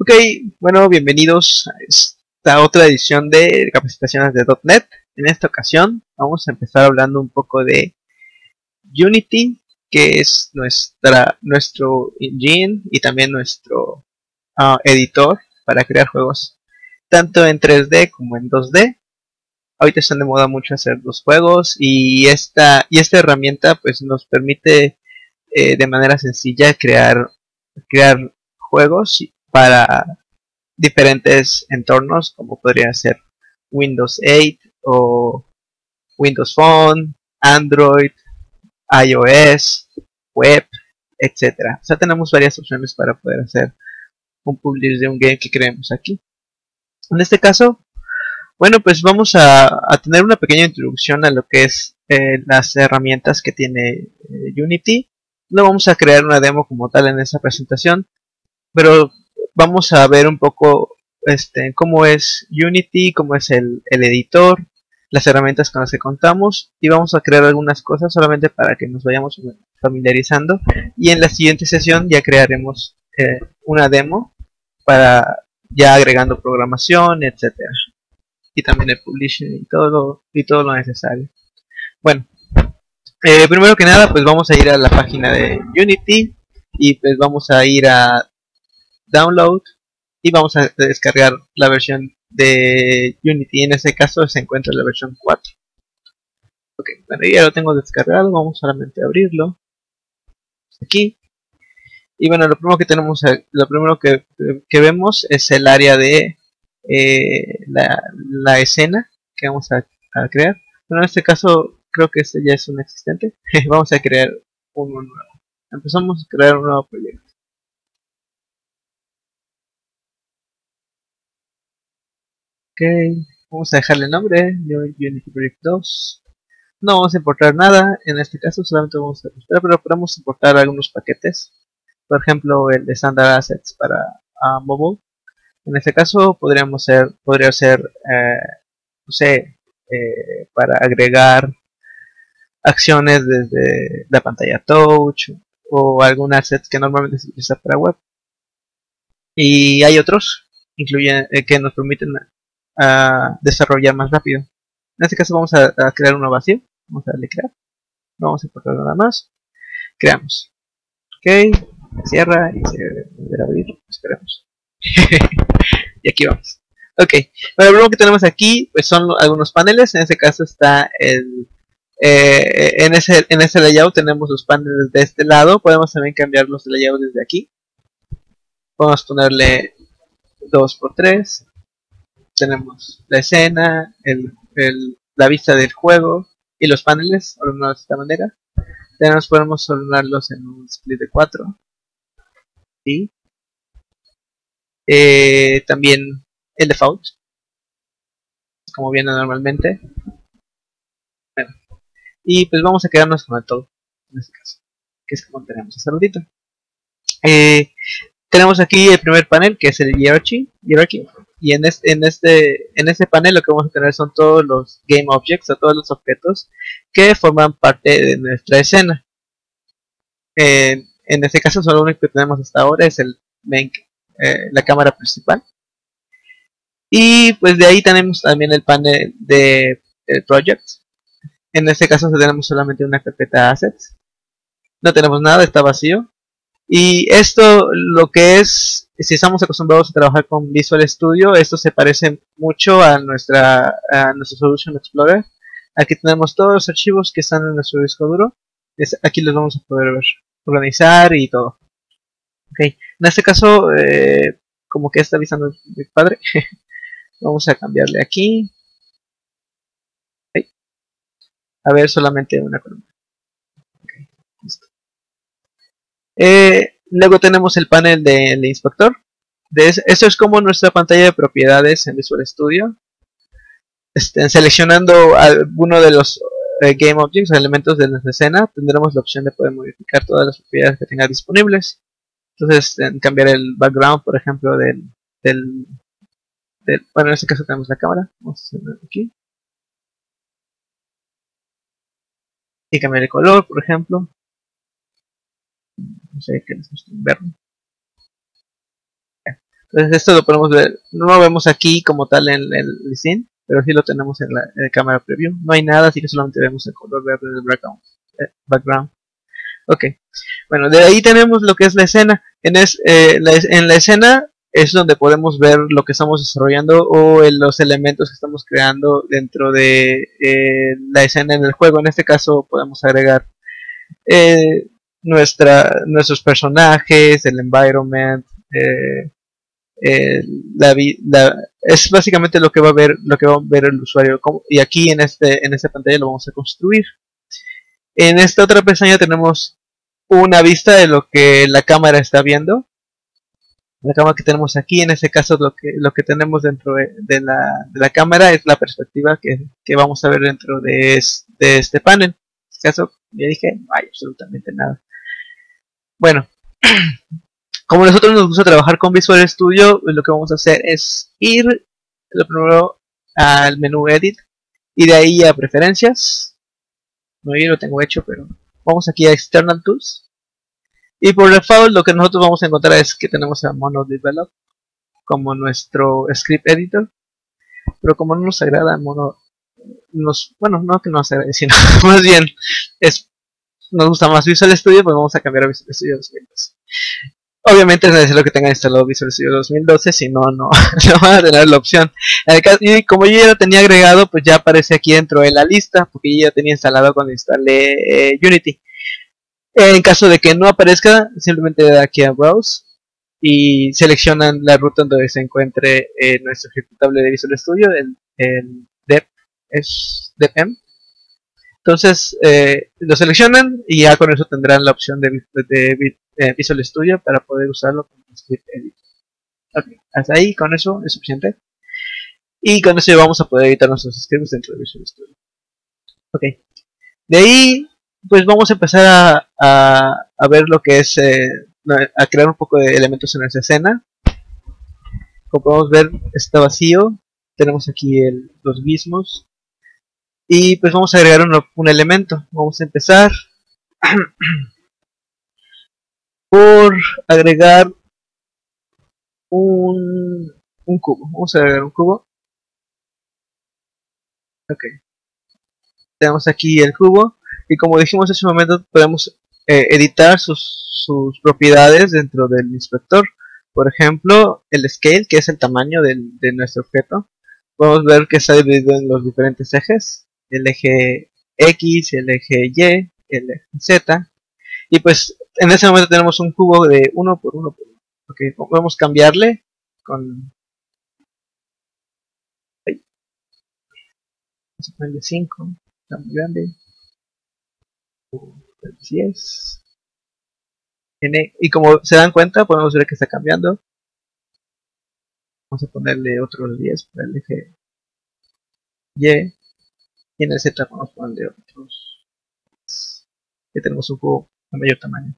Ok, bueno, bienvenidos a esta otra edición de capacitaciones de .NET. En esta ocasión vamos a empezar hablando un poco de Unity, que es nuestro engine y también nuestro editor para crear juegos tanto en 3D como en 2D. Ahorita están de moda mucho hacer los juegos y esta herramienta pues nos permite de manera sencilla crear juegos para diferentes entornos como podría ser Windows 8 o Windows Phone, Android, iOS, web, etcétera. O sea, tenemos varias opciones para poder hacer un publish de un game que creemos aquí. En este caso, bueno, pues vamos a tener una pequeña introducción a lo que es las herramientas que tiene Unity. No vamos a crear una demo como tal en esta presentación, pero vamos a ver un poco cómo es Unity, cómo es el editor, las herramientas con las que contamos, y vamos a crear algunas cosas solamente para que nos vayamos familiarizando, y en la siguiente sesión ya crearemos una demo para ya agregando programación, etcétera, y también el publishing y todo lo necesario. Bueno, primero que nada pues vamos a ir a la página de Unity y pues vamos a ir a download y vamos a descargar la versión de Unity. En este caso se encuentra la versión 4. Ok, bueno, ya lo tengo descargado, vamos solamente a abrirlo aquí. Y bueno, lo primero que tenemos, lo primero que vemos es el área de la escena que vamos a crear. Bueno, en este caso creo que este ya es un existente. Vamos a crear uno nuevo. Empezamos a crear un nuevo proyecto. Ok, vamos a dejarle nombre, Unity Project 2. No vamos a importar nada, en este caso solamente vamos a registrar, pero podemos importar algunos paquetes. Por ejemplo, el de Standard Assets para mobile. En este caso podría ser, no sé, para agregar acciones desde la pantalla touch o algún asset que normalmente se utiliza para web. Y hay otros que nos permiten desarrollar más rápido. En este caso vamos a crear uno vacío. Vamos a darle crear. No vamos a importar nada más. Creamos. Ok. Cierra y se debe abrir. Esperemos. Y aquí vamos. Ok. Bueno, lo primero que tenemos aquí pues son algunos paneles. En este caso está en ese layout tenemos los paneles de este lado. Podemos también cambiar los layouts desde aquí. Podemos ponerle 2x3. Tenemos la escena, la vista del juego y los paneles ordenados de esta manera. Podemos ordenarlos en un split de 4. ¿Sí? También el default, como viene normalmente. Bueno, y pues vamos a quedarnos con el todo, en este caso, que es como tenemos hace ratito. Tenemos aquí el primer panel, que es el hierarchy, y en este panel lo que vamos a tener son todos los game objects, o todos los objetos que forman parte de nuestra escena. En este caso solo lo único que tenemos hasta ahora es el main, la cámara principal, y pues de ahí tenemos también el panel de project. En este caso tenemos solamente una carpeta assets, no tenemos nada, está vacío. Y esto, lo que es, si estamos acostumbrados a trabajar con Visual Studio, esto se parece mucho a nuestro Solution Explorer. Aquí tenemos todos los archivos que están en nuestro disco duro. Aquí los vamos a poder ver, organizar y todo. Okay. En este caso, como que está avisando mi padre, vamos a cambiarle aquí. Okay. A ver, solamente una columna. Okay. Listo. Luego tenemos el panel del inspector. Esto es como nuestra pantalla de propiedades en Visual Studio. Seleccionando alguno de los Game Objects o elementos de nuestra escena, tendremos la opción de poder modificar todas las propiedades que tenga disponibles. Entonces, cambiar el background, por ejemplo, bueno, en este caso tenemos la cámara. Vamos a hacerlo aquí. Y cambiar el color, por ejemplo. No sé qué les gusta verlo. Entonces esto lo podemos ver, no lo vemos aquí como tal en el scene, pero sí lo tenemos en la cámara preview. No hay nada, así que solamente vemos el color verde del background. Ok, bueno, de ahí tenemos lo que es la escena. En la escena es donde podemos ver lo que estamos desarrollando o los elementos que estamos creando dentro de la escena en el juego. En este caso podemos agregar nuestros personajes, el environment, es básicamente lo que va a ver el usuario, y aquí en esta pantalla lo vamos a construir. En esta otra pestaña tenemos una vista de lo que la cámara está viendo. La cámara que tenemos aquí, en este caso lo que tenemos dentro de la cámara es la perspectiva que vamos a ver dentro de este panel. En este caso ya dije, no hay absolutamente nada. Bueno, como a nosotros nos gusta trabajar con Visual Studio, lo que vamos a hacer es ir lo primero al menú Edit y de ahí a Preferencias. No, yo lo tengo hecho, pero vamos aquí a External Tools. Y por default lo que nosotros vamos a encontrar es que tenemos a Mono Develop como nuestro script editor. Pero como no nos agrada Mono, bueno, no que no nos agrade, sino más bien nos gusta más Visual Studio, pues vamos a cambiar a Visual Studio 2012. Obviamente es necesario que tengan instalado Visual Studio 2012, si no, no van a tener la opción. Y como yo ya lo tenía agregado, pues ya aparece aquí dentro de la lista, porque yo ya tenía instalado cuando instalé Unity. En caso de que no aparezca, simplemente da aquí a Browse y seleccionan la ruta donde se encuentre nuestro ejecutable de Visual Studio, el DEPM. Entonces lo seleccionan y ya con eso tendrán la opción de Visual Studio para poder usarlo como script editor. Okay, hasta ahí, con eso es suficiente. Y con eso ya vamos a poder editar nuestros scripts dentro de Visual Studio. Ok, de ahí pues vamos a empezar a ver lo que es, a crear un poco de elementos en nuestra escena. Como podemos ver, está vacío. Tenemos aquí los gizmos. Y pues vamos a agregar un elemento. Vamos a empezar por agregar un cubo. Vamos a agregar un cubo. Ok. Tenemos aquí el cubo. Y como dijimos hace un momento, podemos editar sus propiedades dentro del inspector. Por ejemplo, el scale, que es el tamaño de nuestro objeto. Podemos ver que está dividido en los diferentes ejes. El eje X, el eje Y, el eje Z. Y pues en ese momento tenemos un cubo de 1 por 1 por 1. Okay, podemos cambiarle con... Vamos a ponerle 5. Está muy grande. 10. Y como se dan cuenta, podemos ver que está cambiando. Vamos a ponerle otros 10 para el eje Y. Y en el Z vamos a ponerle otros. Ya tenemos un cubo de mayor tamaño.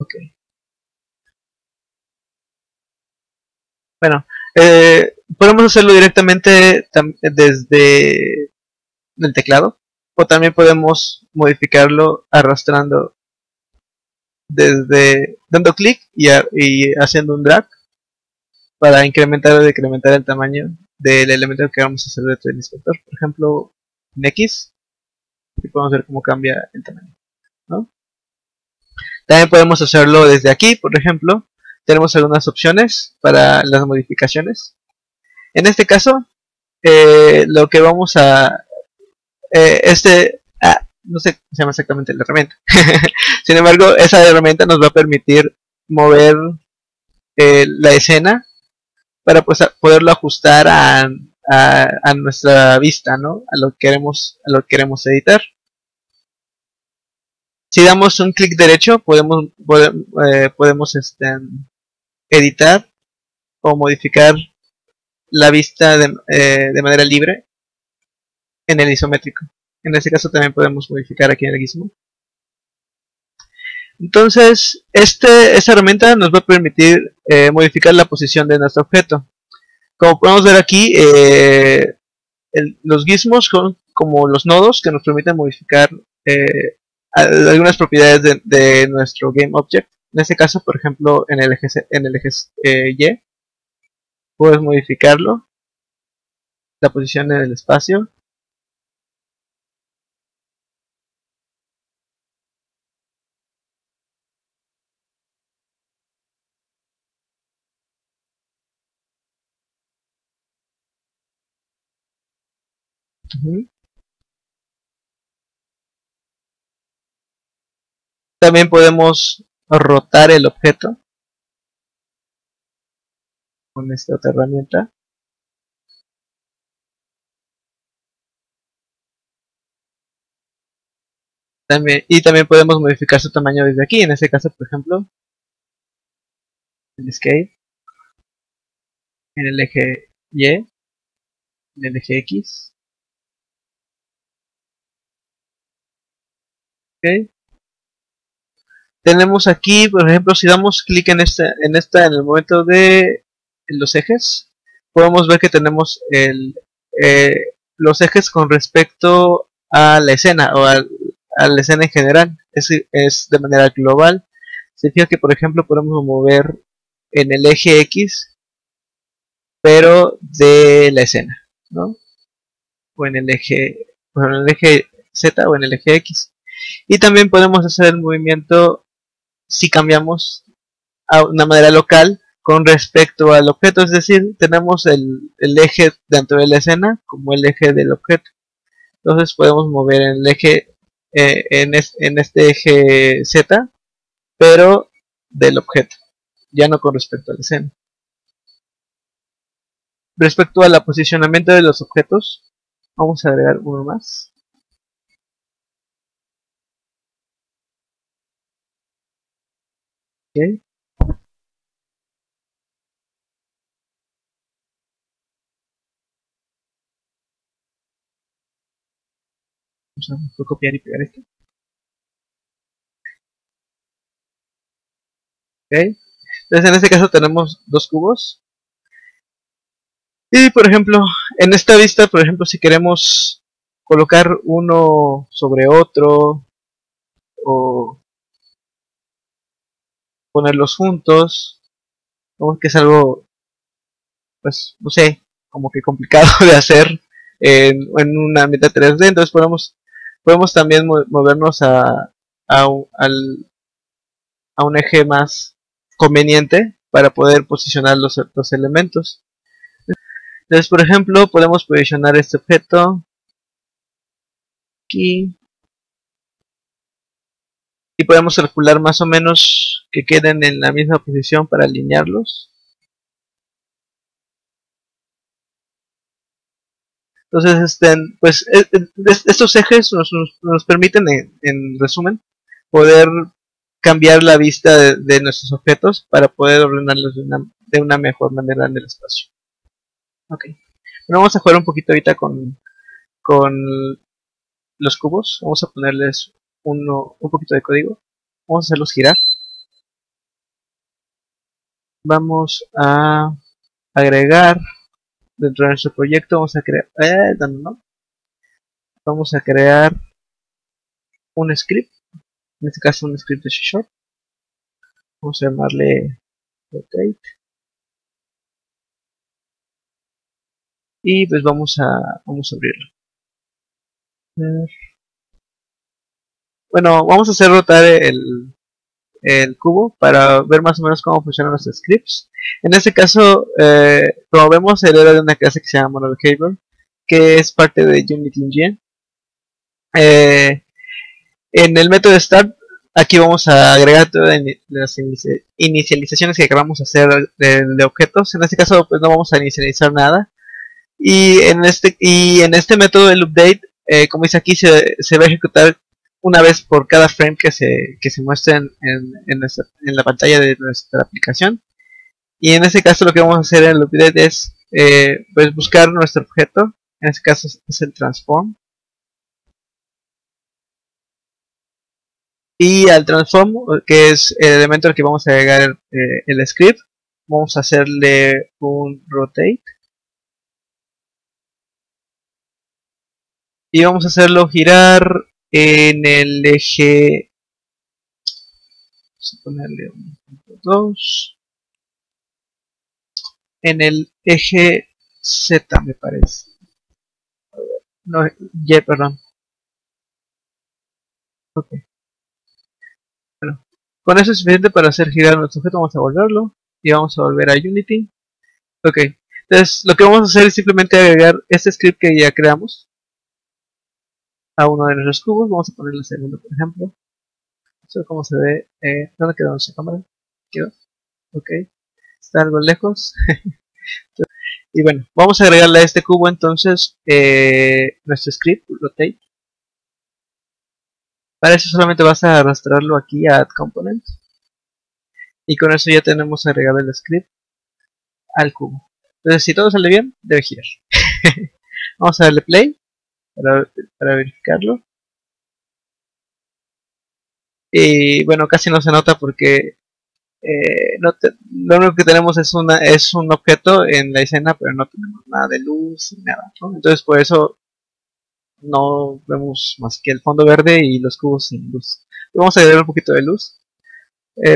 Ok. Bueno, podemos hacerlo directamente desde el teclado. O también podemos modificarlo arrastrando dando clic y haciendo un drag para incrementar o decrementar el tamaño del elemento que vamos a hacer dentro del inspector. Por ejemplo, en X, y podemos ver cómo cambia el tamaño, ¿no? También podemos hacerlo desde aquí, por ejemplo. Tenemos algunas opciones para las modificaciones. En este caso, lo que vamos a... no sé cómo se llama exactamente la herramienta. Sin embargo, esa herramienta nos va a permitir mover la escena para pues, poderlo ajustar a nuestra vista, ¿no? A lo que queremos editar. Si damos un clic derecho, podemos editar o modificar la vista de manera libre en el isométrico. En este caso también podemos modificar aquí en el gizmo. Entonces, esta herramienta nos va a permitir modificar la posición de nuestro objeto. Como podemos ver aquí, los gizmos son como los nodos que nos permiten modificar algunas propiedades de nuestro GameObject. En este caso, por ejemplo, en el eje Y, puedes modificarlo, la posición en el espacio. Ujú. También podemos rotar el objeto con esta otra herramienta. También podemos modificar su tamaño desde aquí. En este caso, por ejemplo, el scale en el eje Y, en el eje X. ¿Okay? Tenemos aquí, por ejemplo, si damos clic en el momento de los ejes, podemos ver que tenemos eh, los ejes con respecto a la escena a la escena en general. Es de manera global. Se fija que, por ejemplo, podemos mover en el eje X, pero de la escena, ¿no? O en el eje Z o en el eje X. Y también podemos hacer el movimiento si cambiamos a una manera local con respecto al objeto, es decir, tenemos el eje dentro de la escena como el eje del objeto. Entonces podemos mover en el eje en este eje Z, pero del objeto, ya no con respecto a la escena. Respecto al posicionamiento de los objetos, vamos a agregar uno más. Okay. Vamos a copiar y pegar esto. Okay. Entonces en este caso tenemos dos cubos. Y por ejemplo, en esta vista, por ejemplo, si queremos colocar uno sobre otro o ponerlos juntos, como que es algo, pues, no sé, como que complicado de hacer en una meta 3D. Entonces podemos también movernos a un eje más conveniente para poder posicionar los elementos. Entonces, por ejemplo, podemos posicionar este objeto aquí y podemos calcular más o menos que queden en la misma posición para alinearlos. Entonces, pues estos ejes nos permiten, en resumen, poder cambiar la vista de nuestros objetos para poder ordenarlos de una mejor manera en el espacio. Ok. Bueno, vamos a jugar un poquito ahorita con los cubos. Vamos a ponerles un poquito de código. Vamos a hacerlos girar. Vamos a agregar dentro de nuestro proyecto. Vamos a crear, no, vamos a crear un script. En este caso, un script de C#. Vamos a llamarle rotate. Y pues vamos a abrirlo. Bueno, vamos a hacer rotar el cubo para ver más o menos cómo funcionan los scripts. En este caso, como vemos, el era de una clase que se llama MonoBehavior, que es parte de Unity Engine. En el método start, aquí vamos a agregar todas las inicializaciones que queramos hacer de objetos. En este caso, pues no vamos a inicializar nada. Y en este método del update, como dice aquí, se va a ejecutar una vez por cada frame que se muestre en la pantalla de nuestra aplicación. Y en este caso lo que vamos a hacer en el update es pues buscar nuestro objeto. En este caso es el transform. Y al transform, que es el elemento al que vamos a agregar el script, vamos a hacerle un rotate. Y vamos a hacerlo girar en el eje Vamos a ponerle 1.2 en el eje Z, me parece. No, Y, perdón. Ok. Bueno, con eso es suficiente para hacer girar nuestro objeto. Vamos a volverlo y vamos a volver a Unity. Ok. Entonces, lo que vamos a hacer es simplemente agregar este script que ya creamos a uno de nuestros cubos. Vamos a ponerle el segundo, por ejemplo. Eso cómo se ve. ¿Dónde quedó nuestra cámara? ¿Quedó? Ok. Está algo lejos. Y bueno, vamos a agregarle a este cubo entonces nuestro script, rotate. Para eso solamente vas a arrastrarlo aquí a Add Component. Y con eso ya tenemos agregado el script al cubo. Entonces si todo sale bien, debe girar. Vamos a darle play para verificarlo. Y bueno, casi no se nota porque lo único que tenemos es un objeto en la escena, pero no tenemos nada de luz ni nada, ¿no? Entonces por eso no vemos más que el fondo verde y los cubos sin luz. Vamos a agregar un poquito de luz.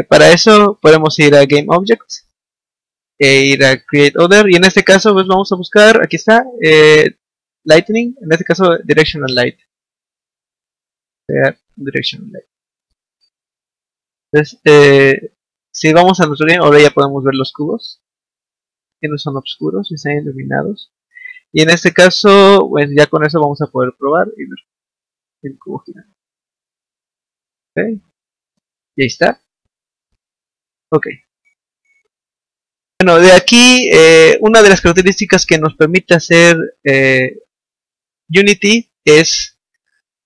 Para eso podemos ir a Game Objects e ir a Create Other, y en este caso pues vamos a buscar, aquí está, Lightning, en este caso Directional Light. Directional Light. Entonces, si vamos a nuestro game, ahora ya podemos ver los cubos, que no son oscuros y están iluminados. Y en este caso, pues ya con eso vamos a poder probar y ver el cubo girando. Okay. Y ahí está. Ok. Bueno, de aquí, una de las características que nos permite hacer Unity es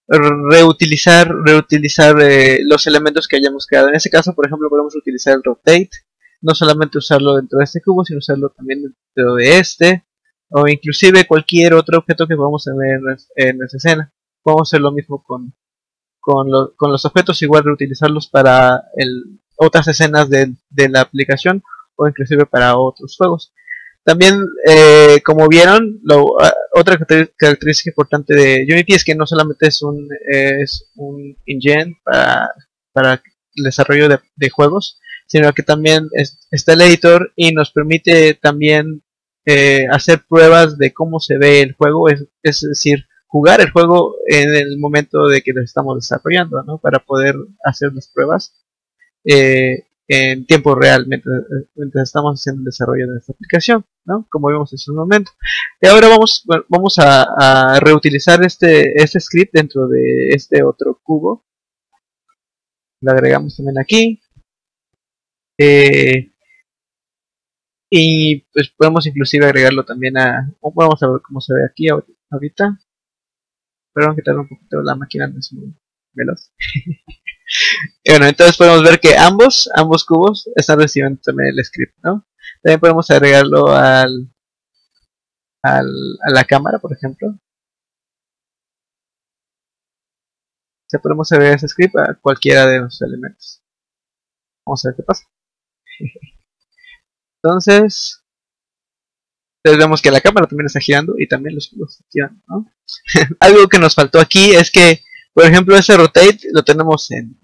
reutilizar los elementos que hayamos creado. En este caso, por ejemplo, podemos utilizar el rotate, no solamente usarlo dentro de este cubo, sino usarlo también dentro de este, o inclusive cualquier otro objeto que podamos tener en nuestra escena. Podemos hacer lo mismo con los objetos, igual reutilizarlos para otras escenas de la aplicación, o inclusive para otros juegos. También, como vieron, otra característica importante de Unity es que no solamente es un engine para el desarrollo de juegos, sino que también está el editor y nos permite también hacer pruebas de cómo se ve el juego, es decir, jugar el juego en el momento de que lo estamos desarrollando, ¿no? Para poder hacer las pruebas en tiempo real mientras estamos haciendo el desarrollo de esta aplicación, ¿no? Como vimos en un momento. Y ahora vamos a reutilizar este script dentro de este otro cubo. Lo agregamos también aquí. Y pues podemos inclusive agregarlo también vamos a ver cómo se ve aquí ahorita. Perdón que tarda un poquito, la máquina no es muy veloz. Y bueno, entonces podemos ver que ambos cubos están recibiendo también el script, ¿no? También podemos agregarlo a la cámara, por ejemplo. O sea, podemos agregar ese script a cualquiera de los elementos. Vamos a ver qué pasa. Entonces vemos que la cámara también está girando y también los cubos están girando, ¿no? Algo que nos faltó aquí es que, por ejemplo, ese rotate lo tenemos en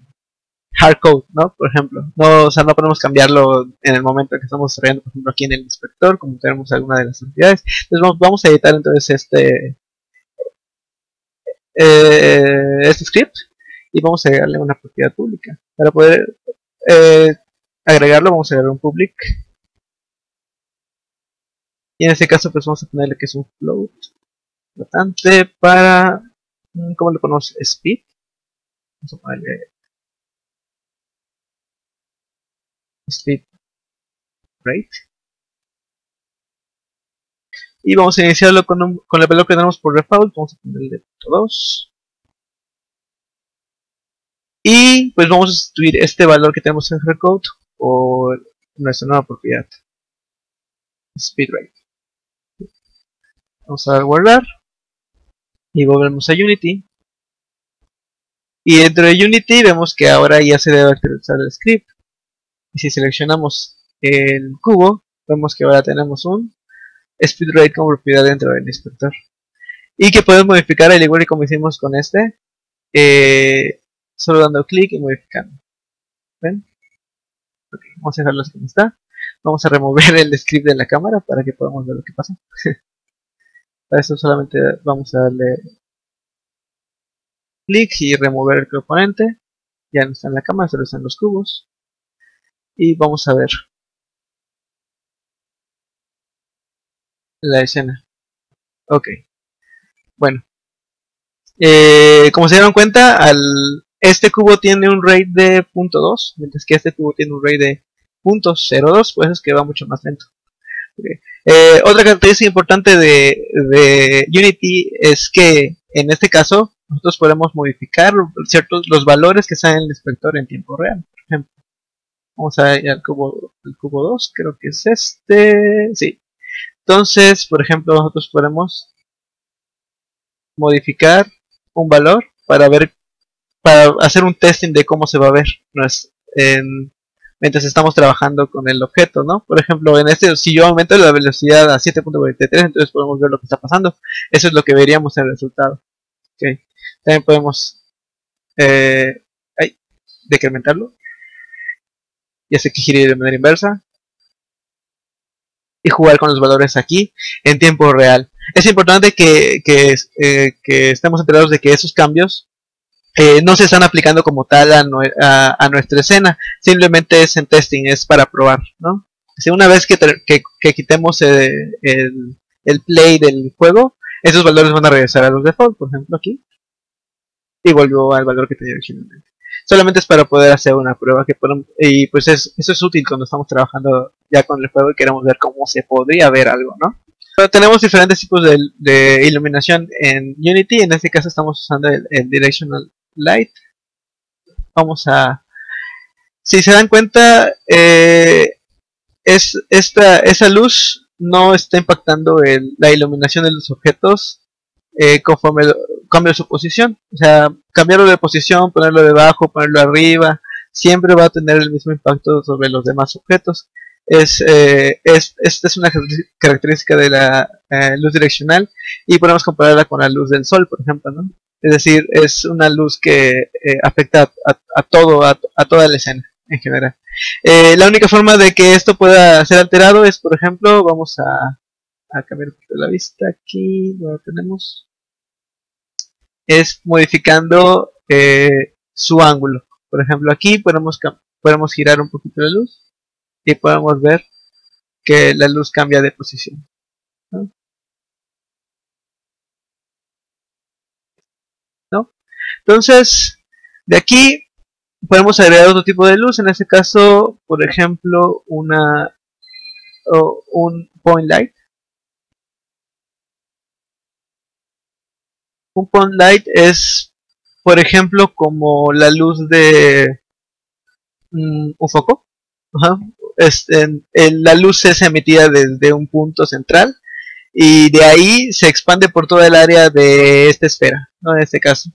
hardcode, ¿no? Por ejemplo, no, o sea, no podemos cambiarlo en el momento en que estamos desarrollando, por ejemplo, aquí en el inspector, como tenemos alguna de las entidades. Entonces vamos a editar entonces este script y vamos a agregarle una propiedad pública. Para poder agregarlo vamos a agregar un public, y en este caso pues vamos a ponerle que es un float flotante para, ¿cómo le ponemos? Speed. Vamos a ponerle speed rate. Y vamos a iniciarlo con el valor que tenemos por default. Vamos a ponerle 2. Y pues vamos a sustituir este valor que tenemos en hardcode por nuestra nueva propiedad, speed rate. Vamos a guardar y volvemos a Unity. Y dentro de Unity vemos que ahora ya se debe actualizar el script. Y si seleccionamos el cubo, vemos que ahora tenemos un speed rate como propiedad dentro del inspector. Y que podemos modificar al igual que como hicimos con este, solo dando clic y modificando. ¿Ven? Ok, vamos a dejarlo así como está. Vamos a remover el script de la cámara para que podamos ver lo que pasa. Para eso solamente vamos a darle clic y remover el componente. Ya no está en la cámara, solo están los cubos. Y vamos a ver la escena. Ok, bueno. Como se dieron cuenta, este cubo tiene un rate de 0.2, mientras que este cubo tiene un rate de 0.02, pues es que va mucho más lento. Okay. Otra característica importante de Unity es que en este caso nosotros podemos modificar los valores que salen en el inspector en tiempo real. Por ejemplo, vamos a ir al cubo 2, creo que es este, sí. Entonces, por ejemplo, nosotros podemos modificar un valor para hacer un testing de cómo se va a ver mientras estamos trabajando con el objeto, ¿no? Por ejemplo, si yo aumento la velocidad a 7.43, entonces podemos ver lo que está pasando. Eso es lo que veríamos en el resultado. Okay. También podemos decrementarlo y hacer que gire de manera inversa y jugar con los valores aquí en tiempo real. Es importante que estemos enterados de que esos cambios no se están aplicando como tal a nuestra escena, simplemente es en testing, es para probar, ¿no? Si una vez que quitemos el play del juego, esos valores van a regresar a los default, por ejemplo aquí, y volvió al valor que tenía originalmente. Solamente es para poder hacer una prueba y pues eso es útil cuando estamos trabajando ya con el juego y queremos ver cómo se podría ver algo, ¿no? Pero tenemos diferentes tipos de iluminación en Unity. En este caso estamos usando el Directional Light. Si se dan cuenta, esa luz no está impactando la iluminación de los objetos conforme cambia su posición. O sea, cambiarlo de posición, ponerlo debajo, ponerlo arriba, siempre va a tener el mismo impacto sobre los demás objetos. Esta es una característica de la luz direccional y podemos compararla con la luz del sol, por ejemplo, ¿no? Es decir, es una luz que afecta a toda la escena en general. La única forma de que esto pueda ser alterado es, por ejemplo, vamos a cambiar un poquito la vista aquí, lo tenemos, es modificando su ángulo. Por ejemplo, aquí podemos girar un poquito la luz y podemos ver que la luz cambia de posición, ¿no? Entonces, de aquí podemos agregar otro tipo de luz, en este caso, por ejemplo, un point light. Un point light es, por ejemplo, como la luz de un foco. Ajá. La luz es emitida desde un punto central y de ahí se expande por toda el área de esta esfera, ¿no? En este caso.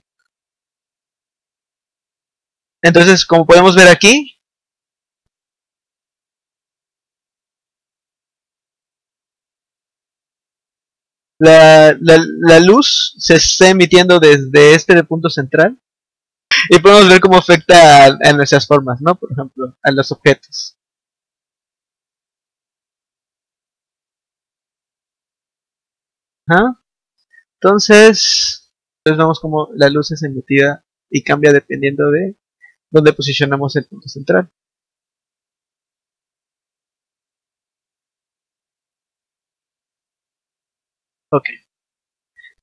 Entonces, como podemos ver aquí, la luz se está emitiendo desde este punto central y podemos ver cómo afecta a nuestras formas, ¿no? Por ejemplo, a los objetos. ¿Ah? Entonces vemos como la luz es emitida y cambia dependiendo de dónde posicionamos el punto central. Ok.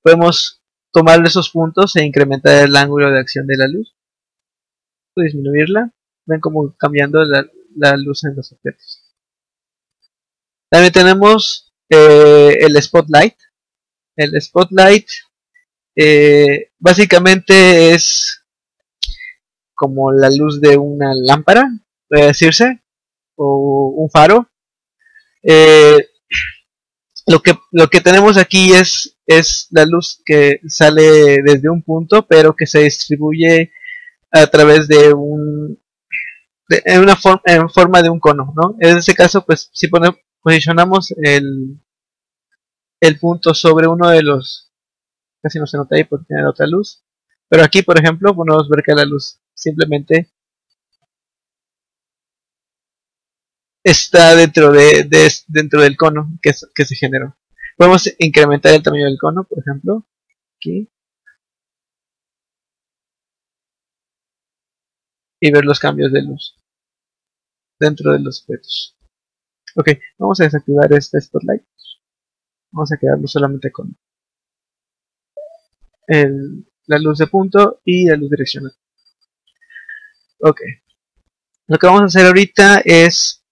Podemos tomar esos puntos e incrementar el ángulo de acción de la luz o disminuirla. Ven cómo cambiando la luz en los objetos. También tenemos el spotlight. El spotlight básicamente es como la luz de una lámpara, puede decirse, o un faro. Eh, lo que tenemos aquí es la luz que sale desde un punto, pero que se distribuye a través de en forma de un cono, ¿no? En este caso, pues si posicionamos el punto sobre uno de los, casi no se nota ahí porque tiene otra luz, pero aquí, por ejemplo, podemos ver que la luz simplemente está dentro del cono que se generó. Podemos incrementar el tamaño del cono, por ejemplo, aquí, y ver los cambios de luz dentro de los objetos. Ok, vamos a desactivar este spotlight. Vamos a quedarlo solamente con la luz de punto y la luz direccional. Ok, lo que vamos a hacer ahorita es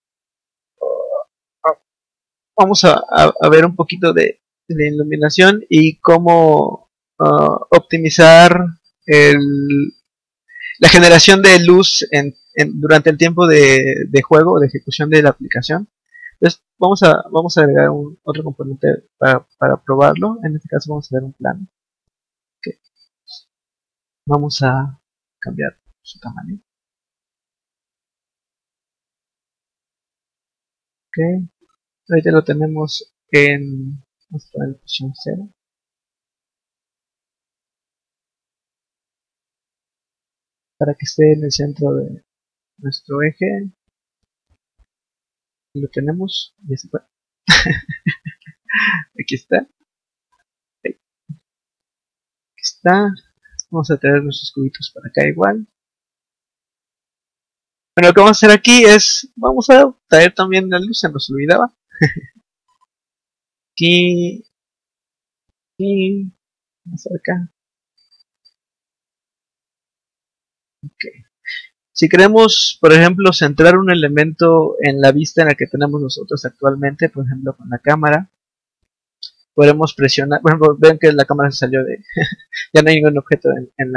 vamos a ver un poquito de iluminación y cómo optimizar la generación de luz durante el tiempo de juego o de ejecución de la aplicación. Entonces vamos a agregar otro componente para probarlo. En este caso vamos a ver un plano. Okay. Vamos a cambiar su tamaño. Okay. Ahorita lo tenemos vamos a poner posición 0. Para que esté en el centro de nuestro eje. Y lo tenemos. Y se fue. Aquí está. Aquí está. Vamos a traer nuestros cubitos para acá igual. Bueno, lo que vamos a hacer aquí es, vamos a traer también la luz, se nos olvidaba. Aquí, vamos acá. Okay. Si queremos, por ejemplo, centrar un elemento en la vista en la que tenemos nosotros actualmente, por ejemplo, con la cámara, podemos presionar, por ejemplo, ven que la cámara se salió de, ya no hay ningún objeto en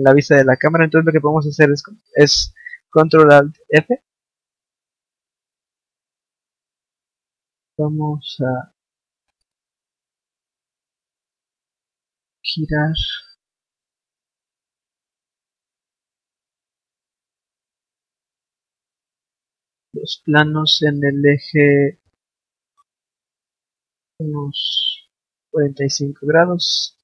la vista de la cámara, entonces lo que podemos hacer es Control Alt F. Vamos a girar los planos en el eje unos 45 grados.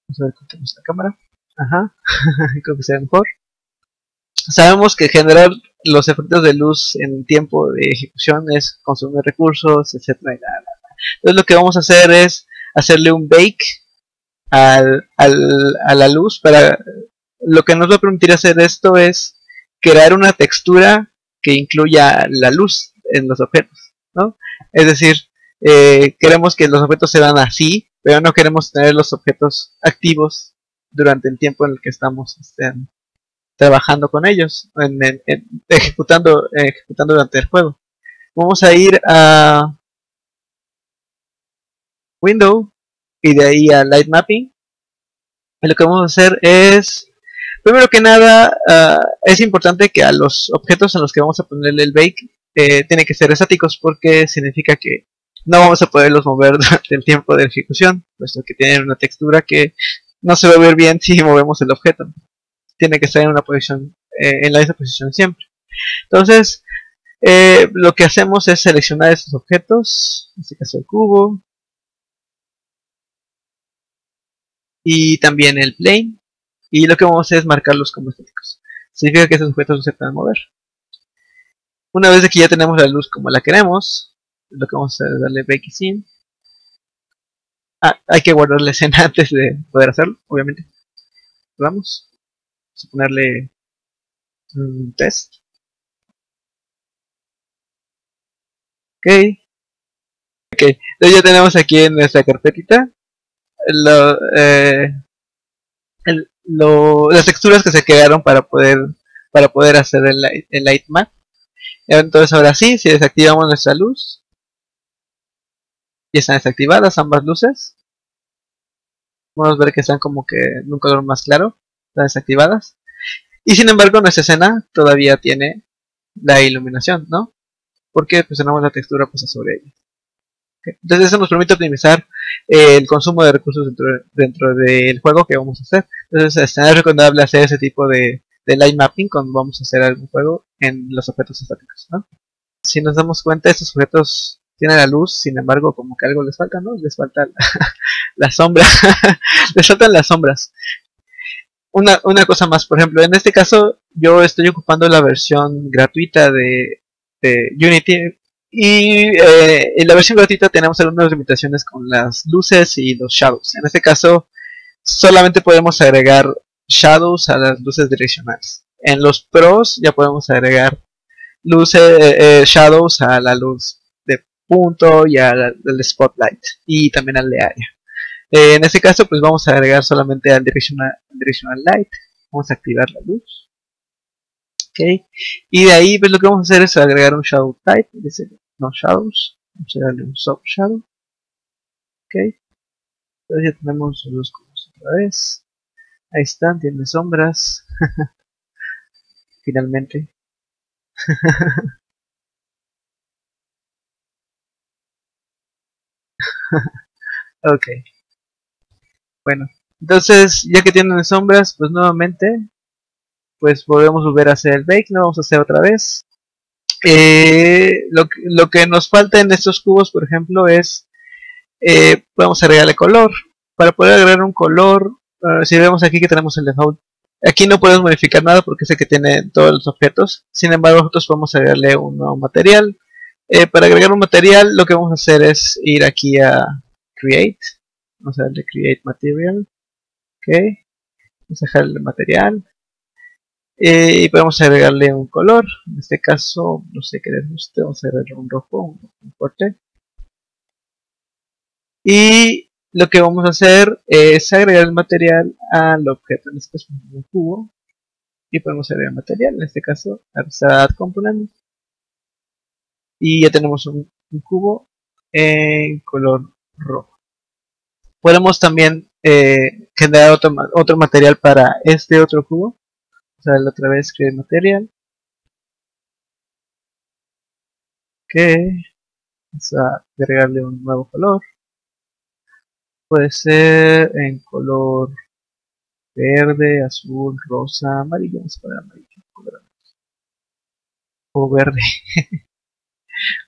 Vamos a ver cómo tenemos la cámara. Ajá, creo que se ve mejor. Sabemos que generar los efectos de luz en tiempo de ejecución es consumir recursos, etcétera. Entonces lo que vamos a hacer es hacerle un bake a la luz. Lo que nos va a permitir hacer esto es crear una textura que incluya la luz en los objetos, ¿no? Es decir, queremos que los objetos se vean así, pero no queremos tener los objetos activos durante el tiempo en el que estamos trabajando con ellos, ejecutando durante el juego. Vamos a ir a Window y de ahí a Light Mapping. Y lo que vamos a hacer es, primero que nada, es importante que a los objetos en los que vamos a ponerle el bake tienen que ser estáticos, porque significa que no vamos a poderlos mover durante el tiempo de ejecución, puesto que tienen una textura que no se va a ver bien si movemos el objeto. Tiene que estar en una posición, en la misma posición siempre. Entonces, lo que hacemos es seleccionar esos objetos, en este caso el cubo, y también el plane, y lo que vamos a hacer es marcarlos como estáticos. Significa que esos objetos no se pueden mover. Una vez que ya tenemos la luz como la queremos, lo que vamos a hacer es darle Bake Scene. Hay que guardar la escena antes de poder hacerlo, obviamente. Vamos a ponerle un test. Ok. Entonces ya tenemos aquí en nuestra carpetita las texturas que se crearon para poder hacer el light map. Entonces ahora sí, si desactivamos nuestra luz, ya están desactivadas ambas luces. Podemos ver que están como que en un color más claro, están desactivadas. Y sin embargo nuestra escena todavía tiene la iluminación, ¿no? Porque presionamos la textura pues sobre ella. Okay. Entonces eso nos permite optimizar el consumo de recursos dentro del juego que vamos a hacer. Entonces es recomendable hacer ese tipo de light mapping cuando vamos a hacer algún juego en los objetos estáticos, ¿no? Si nos damos cuenta, estos objetos tienen la luz, sin embargo como que algo les falta, ¿no? Les falta la sombra. Les faltan las sombras. una cosa más, por ejemplo, en este caso yo estoy ocupando la versión gratuita de Unity y en la versión gratuita tenemos algunas limitaciones con las luces y los shadows. En este caso solamente podemos agregar shadows a las luces direccionales. En los pros ya podemos agregar shadows a la luz de punto y al spotlight y también al de área. En este caso pues vamos a agregar solamente al directional light. Vamos a activar la luz. Okay. Y de ahí pues lo que vamos a hacer es agregar un shadow type. Dice no shadows. Vamos a darle un soft shadow. Okay. Entonces ya tenemos los cubos otra vez. Ahí están, tienen sombras. Finalmente. Ok. Bueno. Entonces, ya que tienen sombras, pues nuevamente, pues podemos volver a hacer el bake. Lo vamos a hacer otra vez. Lo que nos falta en estos cubos, por ejemplo, es podemos agregarle color. Para poder agregar un color, si vemos aquí que tenemos el default, aquí no podemos modificar nada porque es el que tiene todos los objetos. Sin embargo, nosotros podemos agregarle un nuevo material. Para agregar un material, lo que vamos a hacer es ir aquí a Create. Vamos a darle Create Material. Ok. Vamos a dejar el material. Y podemos agregarle un color. En este caso, no sé qué les guste. Vamos a agregarle un rojo, un fuerte. Y lo que vamos a hacer es agregar el material al objeto, en este caso un cubo, y podemos agregar material, en este caso Add Component, y ya tenemos un cubo en color rojo. Podemos también generar otro material para este otro cubo. Vamos a darle otra vez Create Material. Ok, vamos a agregarle un nuevo color. Puede ser en color verde, azul, rosa, amarillo. Vamos a poner amarillo, o verde.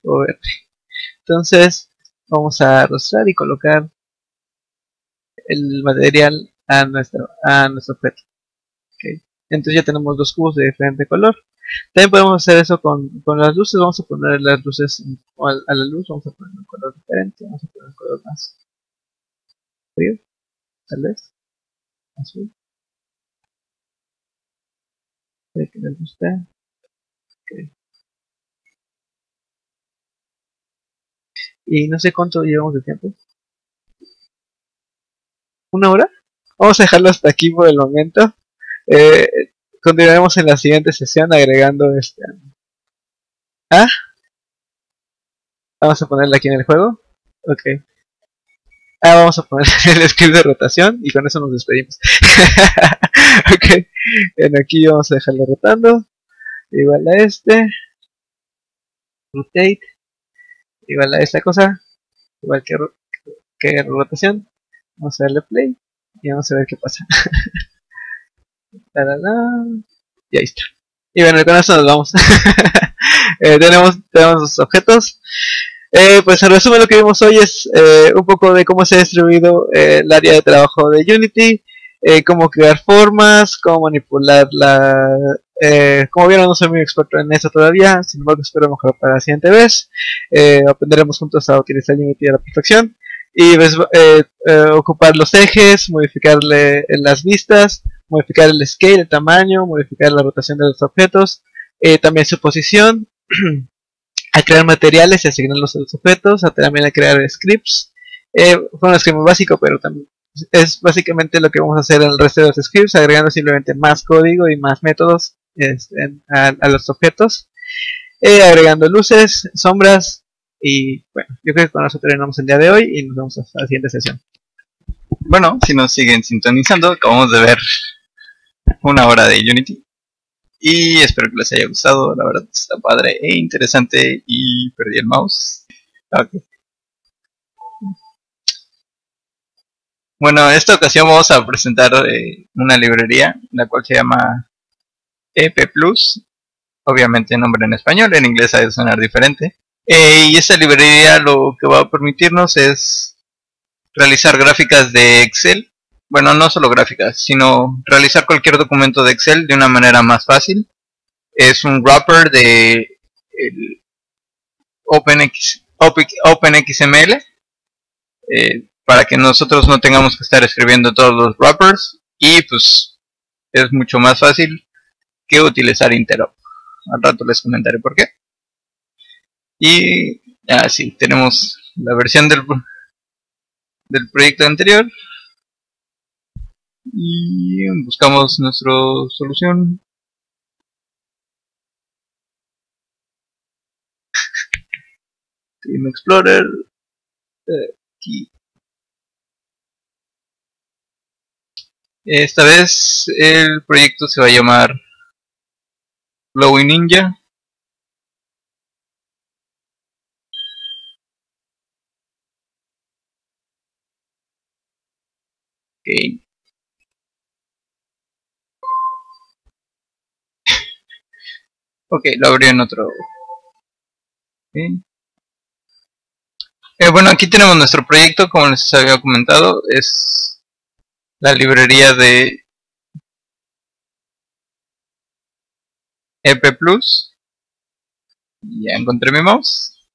O verde. Entonces vamos a arrastrar y colocar el material a nuestro objeto. Okay. Entonces ya tenemos dos cubos de diferente color. También podemos hacer eso con las luces. Vamos a poner las luces a la luz. Vamos a poner un color diferente. Vamos a poner un color más frío, tal vez azul. ¿De que les gusta? Okay. Y no sé cuánto llevamos de tiempo. ¿Una hora? Vamos a dejarlo hasta aquí por el momento. Continuaremos en la siguiente sesión agregando este. ¿Ah? Vamos a ponerla aquí en el juego. Ok. Vamos a poner el script de rotación y con eso nos despedimos. Ok. Bueno, aquí vamos a dejarlo rotando. Igual a este. Rotate. Igual a esta cosa. Igual que rotación. Vamos a darle play. Y vamos a ver qué pasa. Y ahí está. Y bueno, con eso nos vamos. Tenemos los objetos. Pues en resumen lo que vimos hoy es un poco de cómo se ha distribuido el área de trabajo de Unity, cómo crear formas, cómo manipular como vieron no soy muy experto en eso todavía, sin embargo espero mejorar para la siguiente vez. Aprenderemos juntos a utilizar Unity a la perfección y pues, ocupar los ejes, modificarle las vistas, modificar el scale, el tamaño, modificar la rotación de los objetos, también su posición. A crear materiales y asignarlos a los objetos, también a crear scripts. Fue un script muy básico, pero también es básicamente lo que vamos a hacer en el resto de los scripts, agregando simplemente más código y más métodos a los objetos, agregando luces, sombras, y bueno, yo creo que con eso terminamos el día de hoy y nos vemos hasta la siguiente sesión. Bueno, si nos siguen sintonizando, acabamos de ver una hora de Unity. Y espero que les haya gustado, la verdad está padre e interesante y perdí el mouse. Okay. Bueno, en esta ocasión vamos a presentar una librería, la cual se llama EP Plus. Obviamente nombre en español, en inglés ha de sonar diferente. Y esta librería lo que va a permitirnos es realizar gráficas de Excel bueno, no solo gráficas, sino realizar cualquier documento de Excel de una manera más fácil. Es un wrapper de el OpenXML, para que nosotros no tengamos que estar escribiendo todos los wrappers, y pues es mucho más fácil que utilizar Interop. Al rato les comentaré por qué. Y sí, tenemos la versión del proyecto anterior y buscamos nuestra solución. Team Explorer, aquí. Esta vez el proyecto se va a llamar Flowing Ninja. Okay. Ok, lo abrí en otro. Okay. Bueno, aquí tenemos nuestro proyecto, como les había comentado, es la librería de EP+. Ya encontré mi mouse.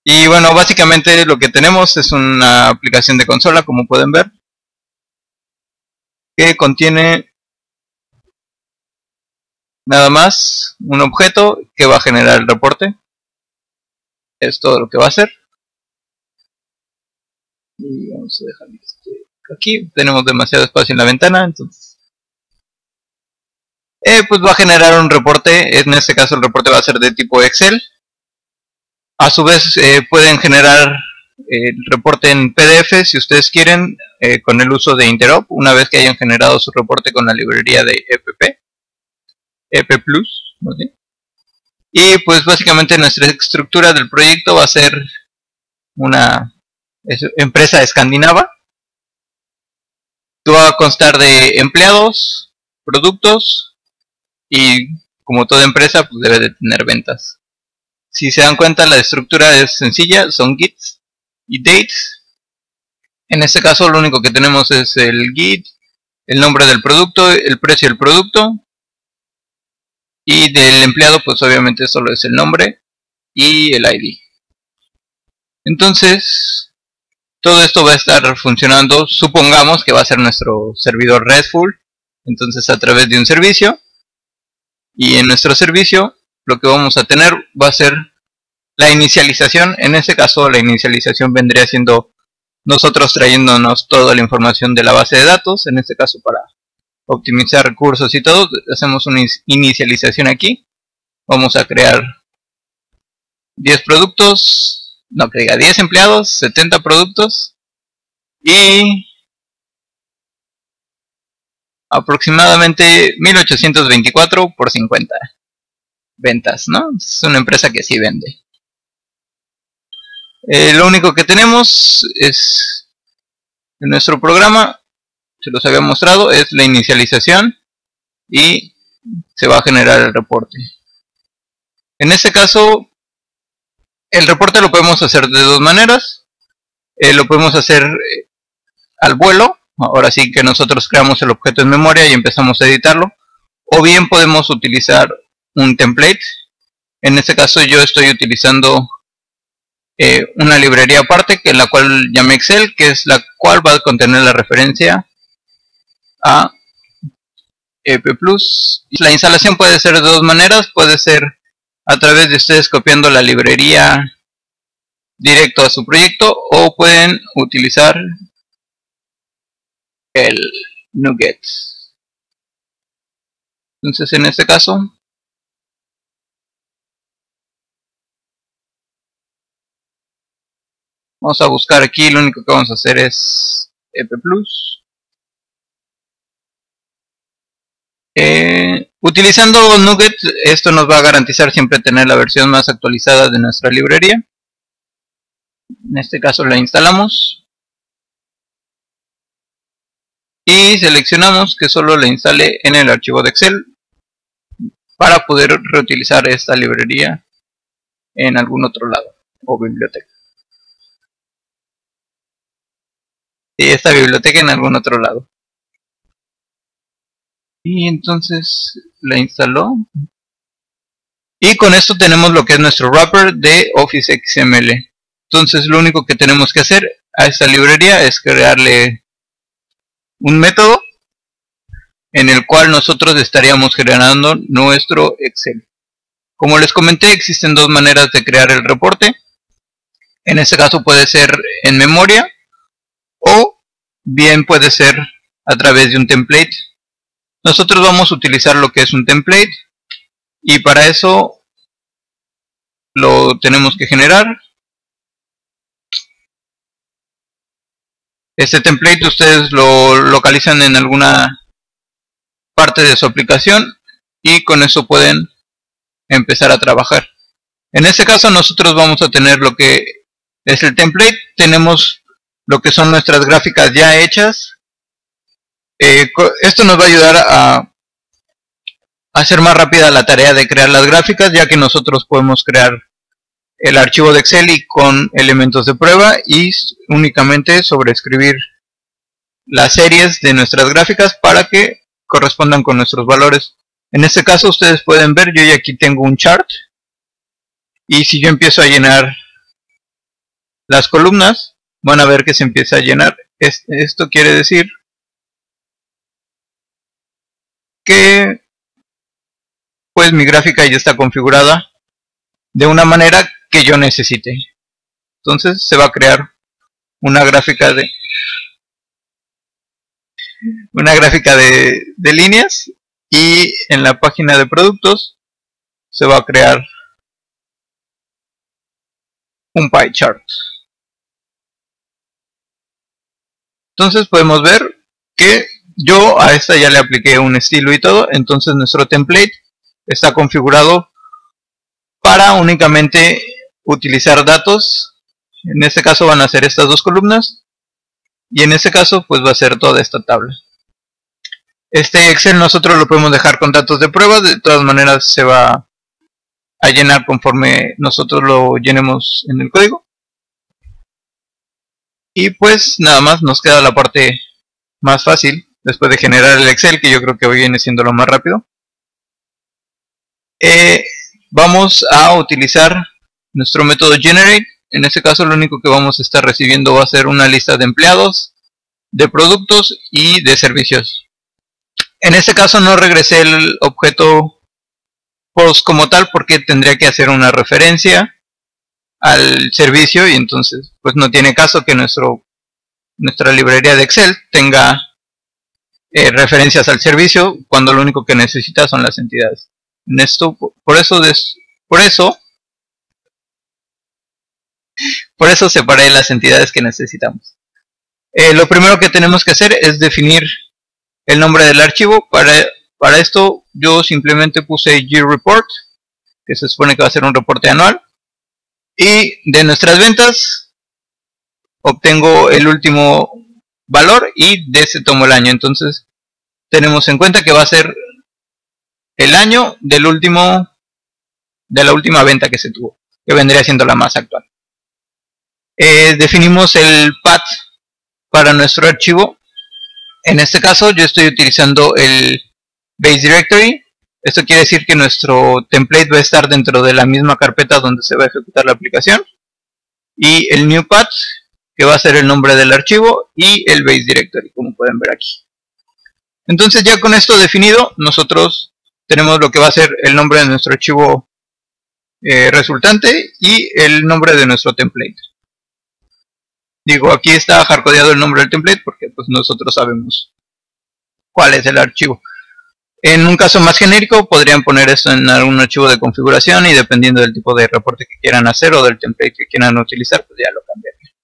Y bueno, básicamente lo que tenemos es una aplicación de consola, como pueden ver, que contiene nada más un objeto que va a generar el reporte. Es todo lo que va a hacer. Y vamos a dejar aquí. Tenemos demasiado espacio en la ventana, entonces pues va a generar un reporte. En este caso el reporte va a ser de tipo Excel. A su vez pueden generar el reporte en PDF si ustedes quieren, con el uso de Interop, una vez que hayan generado su reporte con la librería de EP+, ¿no? Y pues básicamente nuestra estructura del proyecto va a ser una empresa escandinava. Va a constar de empleados, productos, y como toda empresa pues debe de tener ventas. Si se dan cuenta, la estructura es sencilla, son gits y dates. En este caso lo único que tenemos es el git, el nombre del producto, el precio del producto, y del empleado pues obviamente solo es el nombre y el ID. Entonces todo esto va a estar funcionando, supongamos que va a ser nuestro servidor RESTful, entonces a través de un servicio, y en nuestro servicio lo que vamos a tener va a ser la inicialización. En este caso la inicialización vendría siendo nosotros trayéndonos toda la información de la base de datos. En este caso, para optimizar recursos y todo, hacemos una inicialización aquí. Vamos a crear 10 productos, no que diga 10 empleados, 70 productos y aproximadamente 1824 por 50 ventas, ¿no? Es una empresa que sí vende. Lo único que tenemos es en nuestro programa, se los había mostrado, es la inicialización y se va a generar el reporte. En este caso, el reporte lo podemos hacer de dos maneras. Lo podemos hacer al vuelo, ahora sí que nosotros creamos el objeto en memoria y empezamos a editarlo, o bien podemos utilizar un template. En este caso yo estoy utilizando una librería aparte, que la cual llamé Excel, que es la cual va a contener la referencia a EP+. La instalación puede ser de dos maneras, puede ser a través de ustedes copiando la librería directo a su proyecto, o pueden utilizar el NuGet. Entonces en este caso vamos a buscar aquí, lo único que vamos a hacer es EP+. Utilizando NuGet, esto nos va a garantizar siempre tener la versión más actualizada de nuestra librería. En este caso la instalamos y seleccionamos que solo la instale en el archivo de Excel para poder reutilizar esta librería en algún otro lado o biblioteca. esta biblioteca en algún otro lado. Y entonces la instaló. Y con esto tenemos lo que es nuestro wrapper de Office XML. Entonces lo único que tenemos que hacer a esta librería es crearle un método en el cual nosotros estaríamos generando nuestro Excel. Como les comenté, existen dos maneras de crear el reporte. En este caso puede ser en memoria o bien puede ser a través de un template. Nosotros vamos a utilizar lo que es un template y para eso lo tenemos que generar. Este template ustedes lo localizan en alguna parte de su aplicación y con eso pueden empezar a trabajar. En este caso nosotros vamos a tener lo que es el template, tenemos lo que son nuestras gráficas ya hechas. Esto nos va a ayudar a hacer más rápida la tarea de crear las gráficas, ya que nosotros podemos crear el archivo de Excel y con elementos de prueba y únicamente sobreescribir las series de nuestras gráficas para que correspondan con nuestros valores. En este caso ustedes pueden ver, yo ya aquí tengo un chart y si yo empiezo a llenar las columnas, van a ver que se empieza a llenar. Esto quiere decir que pues mi gráfica ya está configurada de una manera que yo necesite. Entonces se va a crear una gráfica de líneas y en la página de productos se va a crear un pie chart. Entonces podemos ver que yo a esta ya le apliqué un estilo y todo, entonces nuestro template está configurado para únicamente utilizar datos. En este caso van a ser estas dos columnas y en este caso pues va a ser toda esta tabla. Este Excel nosotros lo podemos dejar con datos de prueba, de todas maneras se va a llenar conforme nosotros lo llenemos en el código. Y pues nada más nos queda la parte más fácil después de generar el Excel, que yo creo que hoy viene siendo lo más rápido. Vamos a utilizar nuestro método generate. En este caso lo único que vamos a estar recibiendo va a ser una lista de empleados, de productos y de servicios. En este caso no regresé el objeto post como tal porque tendría que hacer una referencia al servicio y entonces pues no tiene caso que nuestra librería de Excel tenga referencias al servicio cuando lo único que necesita son las entidades. En esto, por eso separé las entidades que necesitamos. Lo primero que tenemos que hacer es definir el nombre del archivo. Para esto yo simplemente puse GReport, que se supone que va a ser un reporte anual. Y de nuestras ventas obtengo el último valor y de ese tomo el año. Entonces tenemos en cuenta que va a ser el año de la última venta que se tuvo, que vendría siendo la más actual. Definimos el path para nuestro archivo. En este caso yo estoy utilizando el base directory. Esto quiere decir que nuestro template va a estar dentro de la misma carpeta donde se va a ejecutar la aplicación. Y el new path, que va a ser el nombre del archivo, y el base directory, como pueden ver aquí. Entonces ya con esto definido, nosotros tenemos lo que va a ser el nombre de nuestro archivo resultante y el nombre de nuestro template. Digo, aquí está hardcodeado el nombre del template porque pues nosotros sabemos cuál es el archivo. En un caso más genérico podrían poner esto en algún archivo de configuración y dependiendo del tipo de reporte que quieran hacer o del template que quieran utilizar, pues ya lo cambiarían.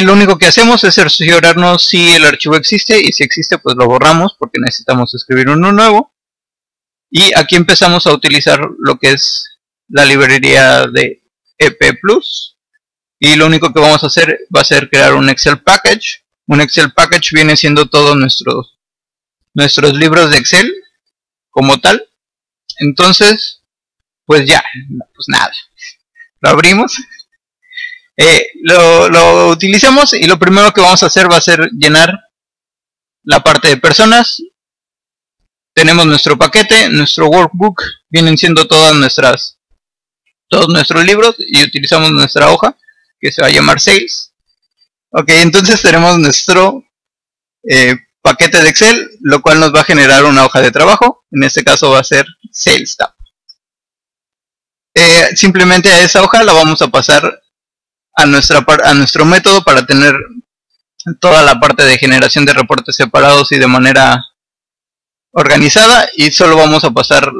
Lo único que hacemos es cerciorarnos si el archivo existe y si existe pues lo borramos porque necesitamos escribir uno nuevo. Y aquí empezamos a utilizar lo que es la librería de EP+. Y lo único que vamos a hacer va a ser crear un Excel package. Un Excel package viene siendo todos nuestros libros de Excel como tal. Entonces, pues ya, pues nada. Lo abrimos. Lo utilizamos y lo primero que vamos a hacer va a ser llenar la parte de personas. Tenemos nuestro paquete, nuestro workbook, vienen siendo todos nuestros libros y utilizamos nuestra hoja que se va a llamar Sales. Ok, entonces tenemos nuestro paquete de Excel, lo cual nos va a generar una hoja de trabajo. En este caso va a ser Sales Tab. Simplemente a esa hoja la vamos a pasar a nuestro método para tener toda la parte de generación de reportes separados y de manera organizada, y solo vamos a pasar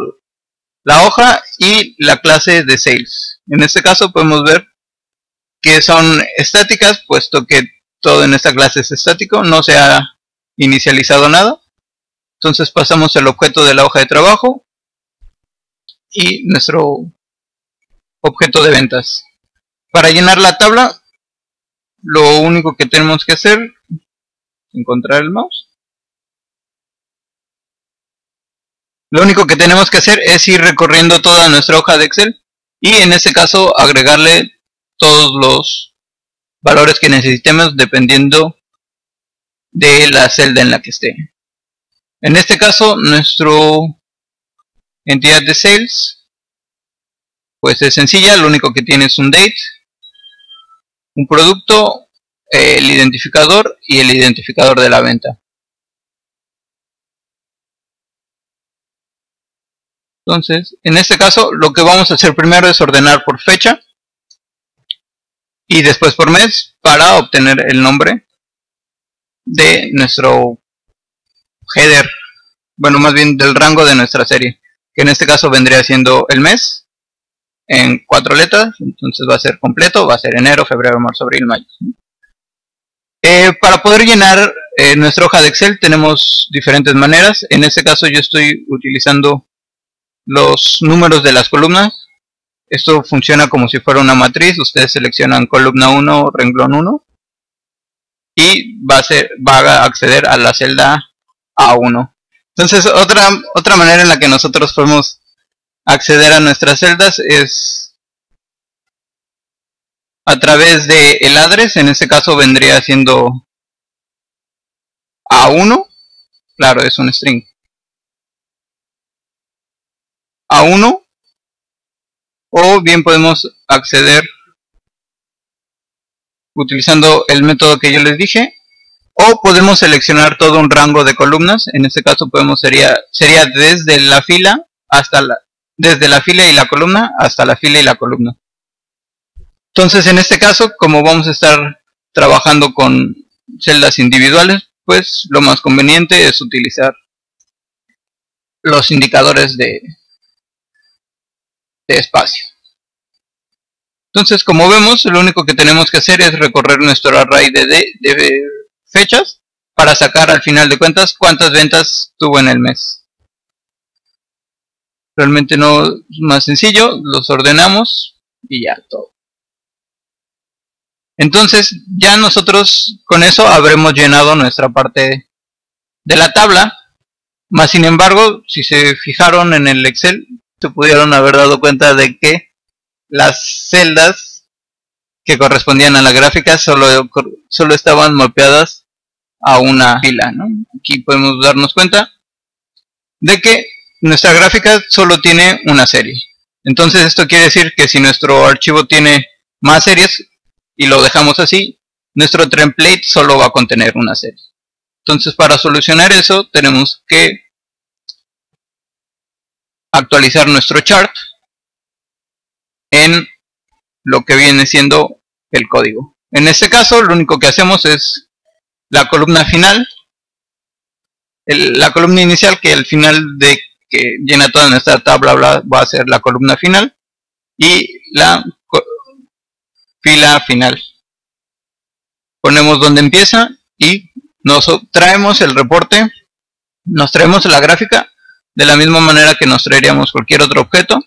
la hoja y la clase de Sales. En este caso podemos ver que son estáticas, puesto que todo en esta clase es estático, no se ha inicializado nada. Entonces pasamos el objeto de la hoja de trabajo y nuestro objeto de ventas. Para llenar la tabla, lo único que tenemos que hacer es encontrar el mouse. Lo único que tenemos que hacer es ir recorriendo toda nuestra hoja de Excel y en este caso agregarle todos los valores que necesitemos dependiendo de la celda en la que esté. En este caso, nuestra entidad de Sales pues es sencilla, lo único que tiene es un date, un producto, el identificador y el identificador de la venta. Entonces, en este caso, lo que vamos a hacer primero es ordenar por fecha y después por mes para obtener el nombre de nuestro header, bueno, más bien del rango de nuestra serie, que en este caso vendría siendo el mes en 4 letras. Entonces va a ser completo, va a ser enero, febrero, marzo, abril, mayo. Para poder llenar nuestra hoja de Excel tenemos diferentes maneras. En este caso yo estoy utilizando los números de las columnas. Esto funciona como si fuera una matriz. Ustedes seleccionan columna 1, renglón 1 y va a acceder a la celda A1. Entonces otra manera en la que nosotros podemos acceder a nuestras celdas es a través de el address. En este caso vendría siendo A1, claro, es un string, A1, o bien podemos acceder utilizando el método que yo les dije, o podemos seleccionar todo un rango de columnas. En este caso sería desde la fila desde la fila y la columna hasta la fila y la columna. Entonces en este caso, como vamos a estar trabajando con celdas individuales, pues lo más conveniente es utilizar los indicadores de espacio. Entonces, como vemos, lo único que tenemos que hacer es recorrer nuestro array de fechas para sacar al final de cuentas cuántas ventas tuvo en el mes. Realmente no es más sencillo, los ordenamos y ya todo. Entonces ya nosotros con eso habremos llenado nuestra parte de la tabla. Más sin embargo, si se fijaron en el Excel, se pudieron haber dado cuenta de que las celdas que correspondían a la gráfica solo estaban mapeadas a una fila, ¿no? Aquí podemos darnos cuenta de que nuestra gráfica solo tiene una serie. Entonces esto quiere decir que si nuestro archivo tiene más series y lo dejamos así, nuestro template solo va a contener una serie. Entonces para solucionar eso tenemos que actualizar nuestro chart en lo que viene siendo el código. En este caso lo único que hacemos es la columna final, la columna inicial, que al final de que llena toda nuestra tabla va a ser la columna final, y la fila final. Ponemos donde empieza y nos traemos el reporte, nos traemos la gráfica de la misma manera que nos traeríamos cualquier otro objeto.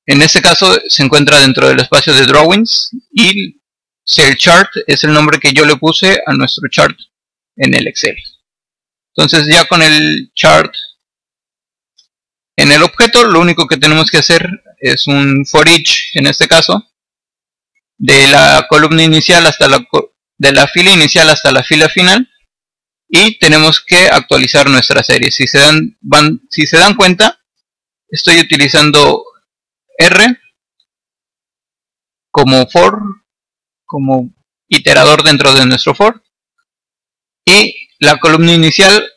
En este caso se encuentra dentro del espacio de drawings y el chart es el nombre que yo le puse a nuestro chart en el Excel. Entonces ya con el chart en el objeto, lo único que tenemos que hacer es un for each, en este caso, de la columna inicial hasta de la fila inicial hasta la fila final, y tenemos que actualizar nuestra serie. Si se dan cuenta, estoy utilizando R como for, como iterador dentro de nuestro for, y la columna inicial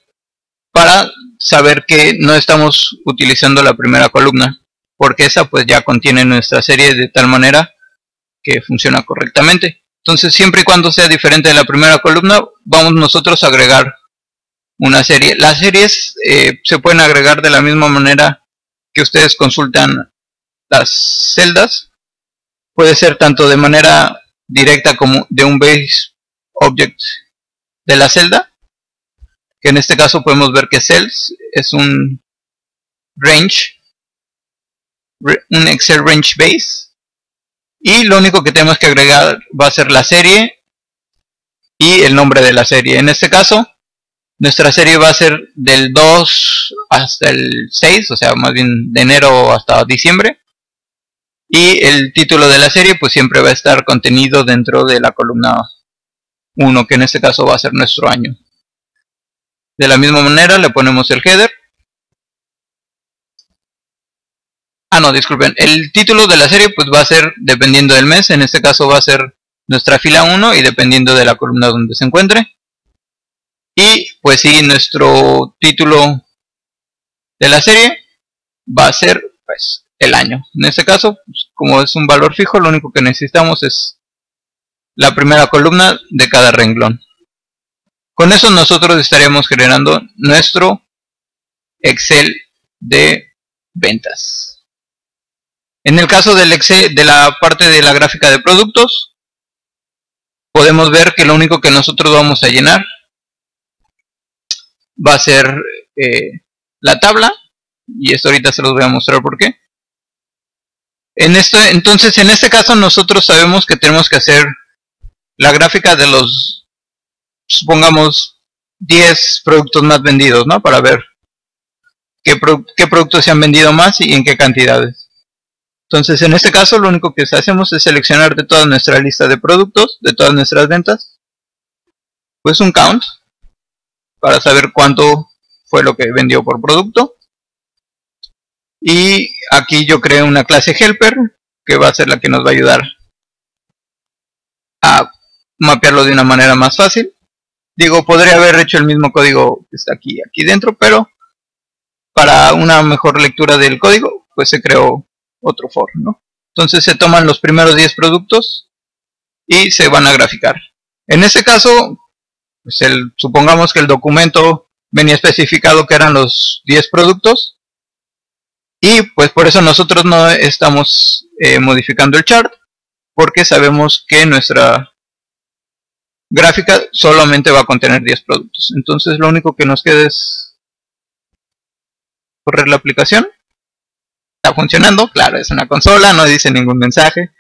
para saber que no estamos utilizando la primera columna, porque esa pues ya contiene nuestra serie de tal manera que funciona correctamente. Entonces, siempre y cuando sea diferente de la primera columna, vamos nosotros a agregar una serie. Las series se pueden agregar de la misma manera que ustedes consultan las celdas. Puede ser tanto de manera directa como de un base object de la celda, que en este caso podemos ver que cells es un range, un Excel range base, y lo único que tenemos que agregar va a ser la serie y el nombre de la serie. En este caso, nuestra serie va a ser del 2 hasta el 6, o sea, más bien de enero hasta diciembre. Y el título de la serie pues siempre va a estar contenido dentro de la columna 1, que en este caso va a ser nuestro año. De la misma manera le ponemos el header. No, disculpen, el título de la serie pues va a ser dependiendo del mes. En este caso va a ser nuestra fila 1 y dependiendo de la columna donde se encuentre. Y pues sí, nuestro título de la serie va a ser pues el año. En este caso, pues, como es un valor fijo, lo único que necesitamos es la primera columna de cada renglón. Con eso nosotros estaríamos generando nuestro Excel de ventas. En el caso del Excel, de la parte de la gráfica de productos, podemos ver que lo único que nosotros vamos a llenar va a ser la tabla, y esto ahorita se los voy a mostrar por qué. Entonces, en este caso nosotros sabemos que tenemos que hacer la gráfica de los, supongamos, 10 productos más vendidos, ¿no? Para ver qué productos se han vendido más y en qué cantidades. Entonces, en este caso, lo único que hacemos es seleccionar de toda nuestra lista de productos, de todas nuestras ventas, pues un count, para saber cuánto fue lo que vendió por producto. Y aquí yo creé una clase helper, que va a ser la que nos va a ayudar a mapearlo de una manera más fácil. Digo, podría haber hecho el mismo código que está aquí dentro, pero para una mejor lectura del código, pues se creó otro for, ¿no? Entonces se toman los primeros 10 productos y se van a graficar. En este caso, pues supongamos que el documento venía especificado que eran los 10 productos, y pues por eso nosotros no estamos modificando el chart, porque sabemos que nuestra gráfica solamente va a contener 10 productos. Entonces lo único que nos queda es correr la aplicación. Está funcionando, claro, es una consola, no dice ningún mensaje.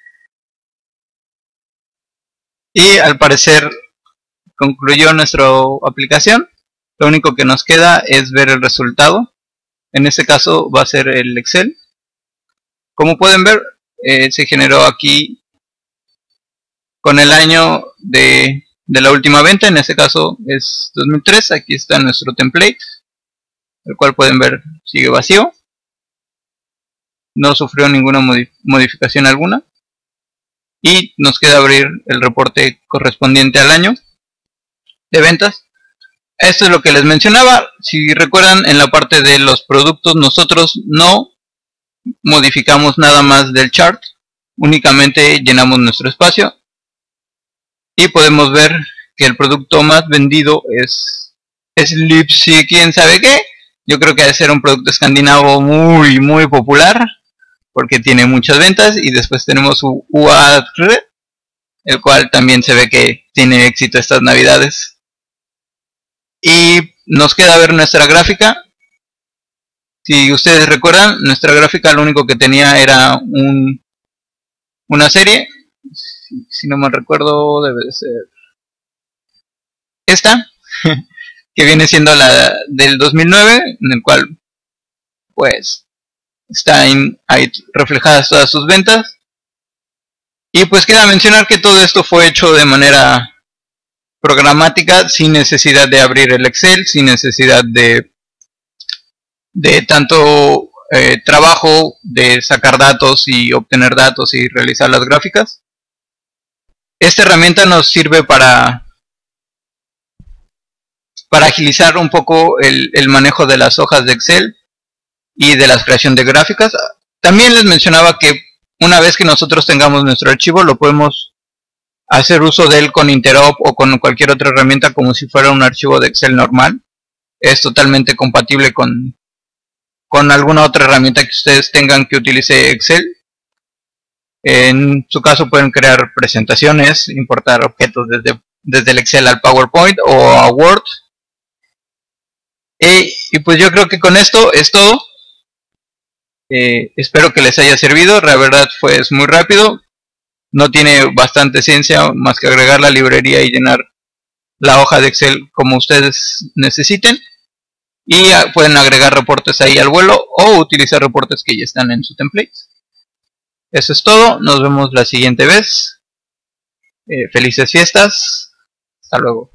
Y al parecer concluyó nuestra aplicación. Lo único que nos queda es ver el resultado. En este caso va a ser el Excel. Como pueden ver, se generó aquí con el año de la última venta. En este caso es 2003. Aquí está nuestro template, el cual pueden ver sigue vacío. No sufrió ninguna modificación alguna. Y nos queda abrir el reporte correspondiente al año de ventas. Esto es lo que les mencionaba. Si recuerdan, en la parte de los productos nosotros no modificamos nada más del chart. Únicamente llenamos nuestro espacio. Y podemos ver que el producto más vendido es Lipsy, quién sabe qué. Yo creo que debe ser un producto escandinavo muy popular, porque tiene muchas ventas. Y después tenemos UAD, el cual también se ve que tiene éxito estas navidades. Y nos queda ver nuestra gráfica. Si ustedes recuerdan, nuestra gráfica lo único que tenía era una serie. Si no me recuerdo, debe de ser esta, que viene siendo la del 2009, en el cual pues están ahí reflejadas todas sus ventas. Y pues queda mencionar que todo esto fue hecho de manera programática, sin necesidad de abrir el Excel, sin necesidad de tanto trabajo de sacar datos y obtener datos y realizar las gráficas. Esta herramienta nos sirve para agilizar un poco el manejo de las hojas de Excel y de la creación de gráficas. También les mencionaba que una vez que nosotros tengamos nuestro archivo, lo podemos hacer uso de él con Interop o con cualquier otra herramienta como si fuera un archivo de Excel normal. Es totalmente compatible con alguna otra herramienta que ustedes tengan que utilice Excel. En su caso pueden crear presentaciones, importar objetos desde el Excel al PowerPoint o a Word. Y pues yo creo que con esto es todo. Espero que les haya servido. La verdad es muy rápido. No tiene bastante ciencia más que agregar la librería y llenar la hoja de Excel como ustedes necesiten. Y pueden agregar reportes ahí al vuelo o utilizar reportes que ya están en su template. Eso es todo. Nos vemos la siguiente vez. Felices fiestas. Hasta luego.